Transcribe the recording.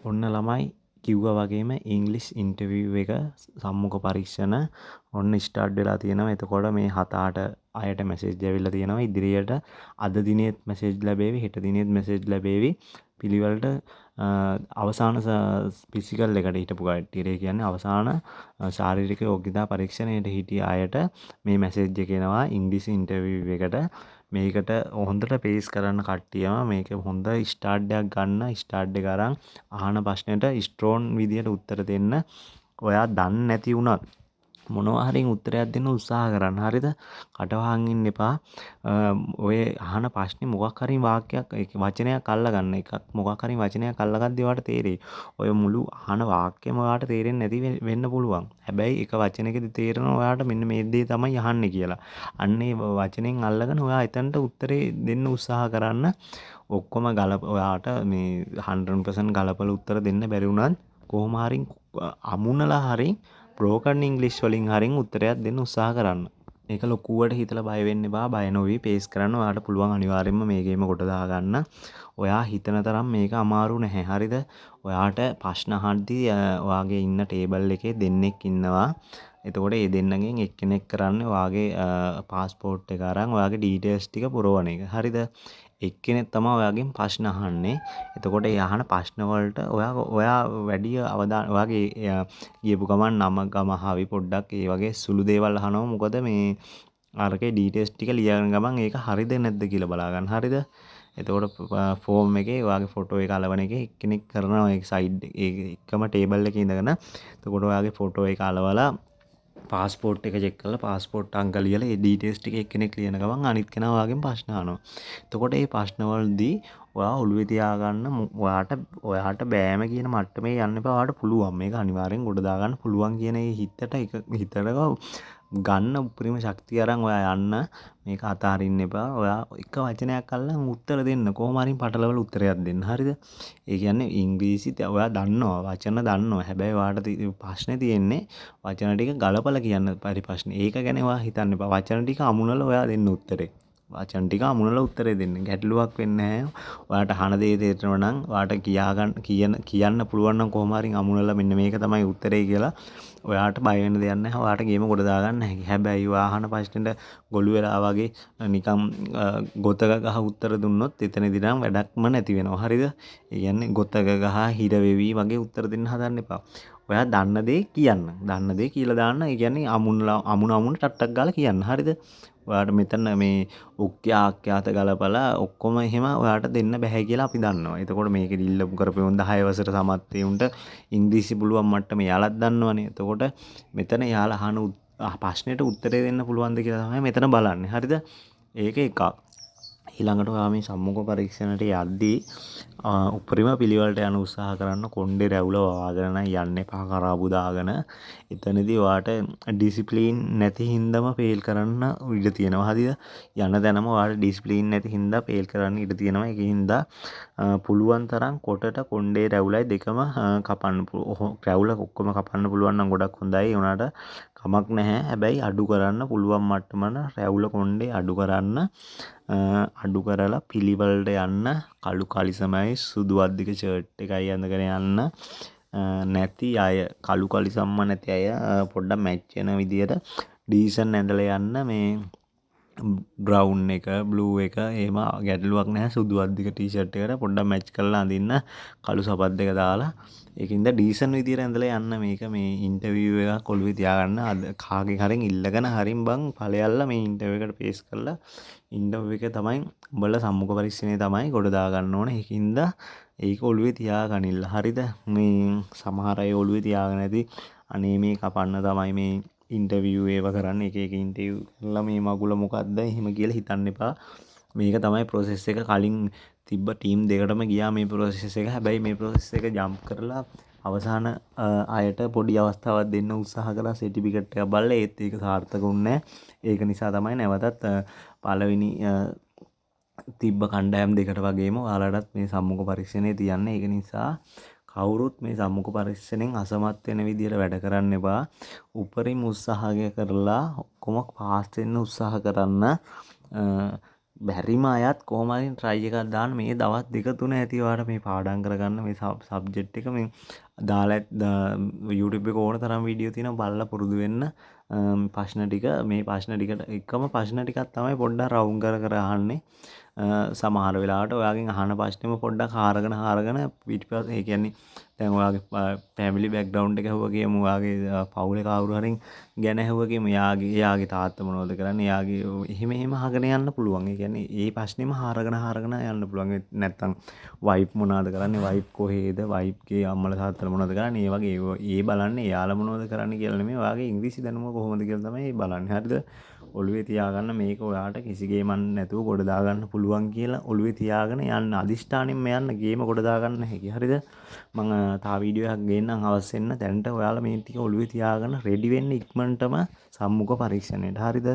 ඔන්න ළමයි කිව්වා වගේම ඉංග්ලිෂ් ඉන්ටර්විව් එක සම්මුඛ පරීක්ෂණ ඔන්න ස්ටාර්ට් වෙලා තියෙනවා. එතකොට මේ 7-8 අයට මැසේජ් ඇවිල්ලා තියෙනවා. ඉදිරියට අද දිනේත් මැසේජ් ලැබේවි, හෙට දිනේත් මැසේජ් ලැබේවි. පිළිවෙලට අවසාන ෆිසිකල් එකට හිටපු කට්ටියට, ඒ කියන්නේ අවසාන ශාරීරික යෝග්‍යතා පරීක්ෂණයට හිටිය අයට මේ මැසේජ් එක එනවා ඉංග්‍රීසි ඉන්ටර්විව් එකට. මේකට හොඳට පේස් කරන්න කට්ටියම මේක හොඳ ස්ටාර්ට් එකක් ගන්න. ස්ටාර්ට් එක අරන් අහන ප්‍රශ්නෙට ස්ට්‍රෝන් විදියට උත්තර දෙන්න. ඔයා දන්නේ නැති වුණත් මොනවා හරි උත්තරයක් දෙන්න උත්සාහ කරන්න. හරිද? කටවහන් ඉන්න එපා. ඔය අහන ප්‍රශ්නේ මොකක් හරි වාක්‍යයක් වචනයක් අල්ලගන්න. එකක් මොකක් හරි වචනයක් අල්ලගද්දී ඔයාලට තේරෙයි. ඔය මුළු අහන වාක්‍යෙම ඔයාලට තේරෙන්නේ නැති වෙන්න පුළුවන්. හැබැයි එක වචනයකදී තේරෙනවා ඔයාලට මෙන්න මේ දේ තමයි අහන්නේ කියලා. අන්න ඒ වචනෙන් අල්ලගෙන ඔයා එතනට උත්තරේ දෙන්න උත්සාහ කරන්න. ඔක්කොම ඔයාට මේ 100% ගලපලා උත්තර දෙන්න බැරි වුණත් කොහොම හරි අමුණලා හරි බ්‍රෝකන් ඉංග්ලිෂ් වලින් හරින් උත්තරයක් දෙන්න උත්සාහ කරන්න. ඒක ලොකුවට හිතලා බය වෙන්න එපා. බය නොවි පේස් කරන්න. ඔයාලට පුළුවන් අනිවාර්යයෙන්ම මේ ගේම කොට දාගන්න. ඔයා හිතන තරම් මේක අමාරු නැහැ. හරිද? ඔයාට ප්‍රශ්න අහද්දී ඔයාගේ ඉන්න ටේබල් එකේ දෙන්නෙක් ඉන්නවා. එතකොට ඒ දෙන්නගෙන් එක්කෙනෙක් කරන්නේ ඔයාගේ පාස්පෝර්ට් එක අරන් ඔයාගේ ඩීටේල්ස් ටික පුරවන එක. හරිද? එක්කෙනෙක් තමයි ඔයාගෙන් ප්‍රශ්න අහන්නේ. එතකොට ඒ අහන ප්‍රශ්න වලට ඔයා වැඩි අවධානය ඔයාගේ ගියපු ගමන් නම ගම හරි පොඩ්ඩක් ඒ වගේ සුළු දේවල් අහනවා. මොකද මේ අරකේ ඩීටේල්ස් ටික ලියන ගමන් ඒක හරිද නැද්ද කියලා බලා ගන්න. හරිද? එතකොට ෆෝම් එකේ ඔයාගේ ෆොටෝ එක අලවන එකේ එක්කෙනෙක් කරනවා ඒ සයිඩ් එකම ටේබල් එකේ ඉඳගෙන. එතකොට ඔයාගේ ෆොටෝ එක අලවලා පාස්පෝර්ට් එක චෙක් කරලා පාස්පෝර්ට් අංක ලියලා ඒ ඩීටේල්ස් ටික එක්කෙනෙක් ලියන ගමන් අනිත් කෙනා ඔයාගෙන් ප්‍රශ්න අහනවා. එතකොට මේ ප්‍රශ්න වලදී ඔයා ඔළුවේ තියාගන්න ඔයාට බෑම කියන මට්ටමේ යන්න එපා. ඔයාට පුළුවන්. මේක අනිවාර්යෙන් ගොඩ දාගන්න පුළුවන් කියන ඒ හිතට ගන්න උපරිම ශක්තිය අරන් ඔයා යන්න. මේක අතාරින්න එපා. ඔයා එක වචනයක් අල්ලන් උත්තර දෙන්න. කොහොම හරි පටලවල උත්තරයක් දෙන්න. හරිද? ඒ කියන්නේ ඉංග්‍රීසි ඔයා දන්නවා, වචන දන්නවා. හැබැයි ඔයාට ප්‍රශ්නේ තියෙන්නේ වචන ටික ගලපලා කියන්න පරි ප්‍රශ්නේ. ඒක ගැන ඔයා හිතන්න එපා. වචන ටික අමුණලා ඔයා දෙන්න උත්තරේ. වචන ටික අමුණලා උත්තරේ දෙන්න. ගැටලුවක් වෙන්නේ නැහැ. ඔයාට අහන දේ තේරෙනවා නම් ඔයාට කියන්න පුළුවන් නම් කොහොම හරි අමුණලා මෙන්න මේක තමයි උත්තරේ කියලා ඔයාට බය වෙන්න දෙයක් නැහැ. ඔයාට ගේම ගොඩ දාගන්න හැකියි. හැබැයි ඔයා අහන ප්‍රශ්නෙට ගොළු වෙලා වගේ නිකම් ගොතක ගහ උත්තර දුන්නොත් එතනදී නම් වැඩක්ම නැති වෙනවා. හරිද? ඒ කියන්නේ ගොතක ගහ හිර වෙවි වගේ උත්තර දෙන්න හදන්න එපා. ඔයා දන්න දේ කියන්න. දන්න දේ කියලා දාන්න. ඒ කියන්නේ අමුණ ටට්ටක් ගාලා කියන්න. හරිද? ඔයාට මෙතන මේ උක්්‍යා ආඛ්‍යාත ගලපලා ඔක්කොම එහෙම ඔයාට දෙන්න බෑ කියලා අපි දන්නවා. එතකොට මේකෙදි ඉල්ලපු කරපෙවුන් 10 වසර සමත් උන්ට ඉංග්‍රීසි පුළුවන් මට්ටම යාලත් දන්නවනේ. එතකොට මෙතන යාලා අහන ප්‍රශ්නෙට උත්තරේ දෙන්න පුළුවන්ද කියලා තමයි මෙතන බලන්නේ. හරිද? ඒක එකක්. ඊළඟට ඔයා මේ සම්මුඛ පරීක්ෂණයට යද්දී උපරිම පිළිවෙලට යන උත්සාහ කරන්න. කොණ්ඩේ රැවුල වවාගෙන යන්න එපා කරාබු දාගෙන. එතනදී ඔයාට ඩිසිප්ලින් නැති හින්දාම ෆේල් කරන්න ඉඩ තියෙනවා. හරිද? යන තැනම ඔයාට ඩිසිප්ලින් නැති හින්දා ෆේල් කරන්න ඉඩ තියෙනවා. ඒක හින්දා පුළුවන් තරම් කොටට කොණ්ඩේ රැවුලයි දෙකම කපන්න රැවුල ඔක්කොම කපන්න පුළුවන් නම් ගොඩක් හොඳයි. ඒ උනාට කමක් නැහැ. හැබැයි අඩු කරන්න පුළුවන් මට්ටමන රැවුල කොණ්ඩේ අඩු කරන්න. අඩු කරලා පිළිවෙලට යන්න. කළු කලිසමයි සුදු අද්දික ෂර්ට් එකයි අඳගෙන යන්න. නැති අය කළු කලිසම්ම නැති අය පොඩ්ඩක් මැච් වෙන විදියට ඩීසන් ඇඳලා යන්න. මේ බ්‍රවුන් එක බ්ලූ එක එහෙම ගැටලුවක් නැහැ. සුදු අද්දික ටී-ෂර්ට් එකට පොඩ්ඩක් මැච් කරලා අඳින්න කළු සපත් දෙක දාලා. ඒකින්ද ඩීසන් විදියට ඇඳලා යන්න. මේක මේ ඉන්ටර්විව් එකක් ඔළුවේ තියාගන්න. අද කාගෙන් හරින් ඉල්ලගෙන හරින් බං ඵලයල්ලා මේ ඉන්ටර්විව් එකට පේස් කරලා ඉන්ටර්විව් එක තමයි උඹලා සම්මුඛ පරීක්ෂණය තමයි ගොඩ දාගන්න ඕනේ. ඒකින්ද ඒක ඔළුවේ තියාගනින්න. හරිද? මේ සමහර අය ඔළුවේ තියාගෙන නැති අනේ මේ කපන්න තමයි මේ ඉන්ටර්විව් ඒව කරන්නේ. එක ඉන්ටර්විව් කරලා මේ මගුල මොකද්ද එහෙම කියලා හිතන්න එපා. මේක තමයි ප්‍රොසෙස් එක. කලින් තිබ්බ ටීම් දෙකටම ගියා මේ ප්‍රොසෙස් එක. හැබැයි මේ ප්‍රොසෙස් එක ජම්ප් කරලා අවසාන අයට පොඩි අවස්ථාවක් දෙන්න උත්සාහ කළා සර්ටිෆිකේට් එකක් බලලා. ඒත් ඒක සාර්ථක වුණේ නැහැ. ඒක නිසා තමයි නැවතත් පළවෙනි තිබ්බ කණ්ඩායම් දෙකට වගේම ඔයාලටත් මේ සම්මුඛ පරීක්ෂණය තියන්නේ. ඒක නිසා කවුරුත් මේ සම්මුඛ පරීක්ෂණයෙන් අසමත් වෙන විදියට වැඩ කරන්න එපා. උපරිම උත්සාහය කරලා ඔක්කොම පාස් වෙන්න උත්සාහ කරන්න. බැරිම අයත් කොහොම හරි try එකක් දාන්න. මේ දවස් 2 3 ඇති ඔයාලට මේ පාඩම් කරගන්න මේ සබ්ජෙක්ට් එක මේ දාලා YouTube එක ඕන තරම් වීඩියෝ තියෙනවා බලලා පුරුදු වෙන්න. ප්‍රශ්න ටික මේ ප්‍රශ්න ටිකට එකම ප්‍රශ්න ටිකක් තමයි පොඩ්ඩක් රවුම් කර කර අහන්නේ. සමහර වෙලාවට ඔයාගෙන් අහන ප්‍රශ්නෙම පොඩ්ඩක් හාරගෙන පිටිපස්ස ඒ කියන්නේ දැන් ඔයාගේ ෆැමිලි බෑග්ග්‍රවුන්ඩ් එක ඇහුවා කියමු ඔයාගේ පවුලේ කවුරු හරි ගැන ඇහුවා කියමු එයාගේ තාත්තා මොනවද කරන්නේ එයාගේ එහෙම අහගෙන යන්න පුළුවන්. ඒ කියන්නේ ඒ ප්‍රශ්නෙම හාරගෙන යන්න පුළුවන්. නැත්තම් වයිෆ් මොනවද කරන්නේ වයිෆ් කොහේද වයිෆ්ගේ අම්මලා තාත්තලා මොනවද කරන්නේ ඒ වගේ ඒ බලන්නේ එයාලා මොනවද කරන්නේ කියලා නෙමෙයි ඔයාගේ ඉංග්‍රීසි දැනුම කොහොමද කියලා තමයි බලන්නේ. හරිද? ඔළුවේ තියාගන්න මේක ඔයාට කිසි ගේමක් නැතුව ගොඩ දාගන්න පුළුවන් කියලා ඔළුවේ තියාගෙන යන්න අදිෂ්ඨානෙන්ම යන්න ගේම ගොඩ දාගන්න හැකි. හරිද? මම තා වීඩියෝ එකක් ගේන්නම් අවශ්‍ය වෙන තැනට ඔයාලා මේ ටික ඔළුවේ තියාගෙන රෙඩි වෙන්න ඉක්මනටම සම්මුඛ පරීක්ෂණයට. හරිද?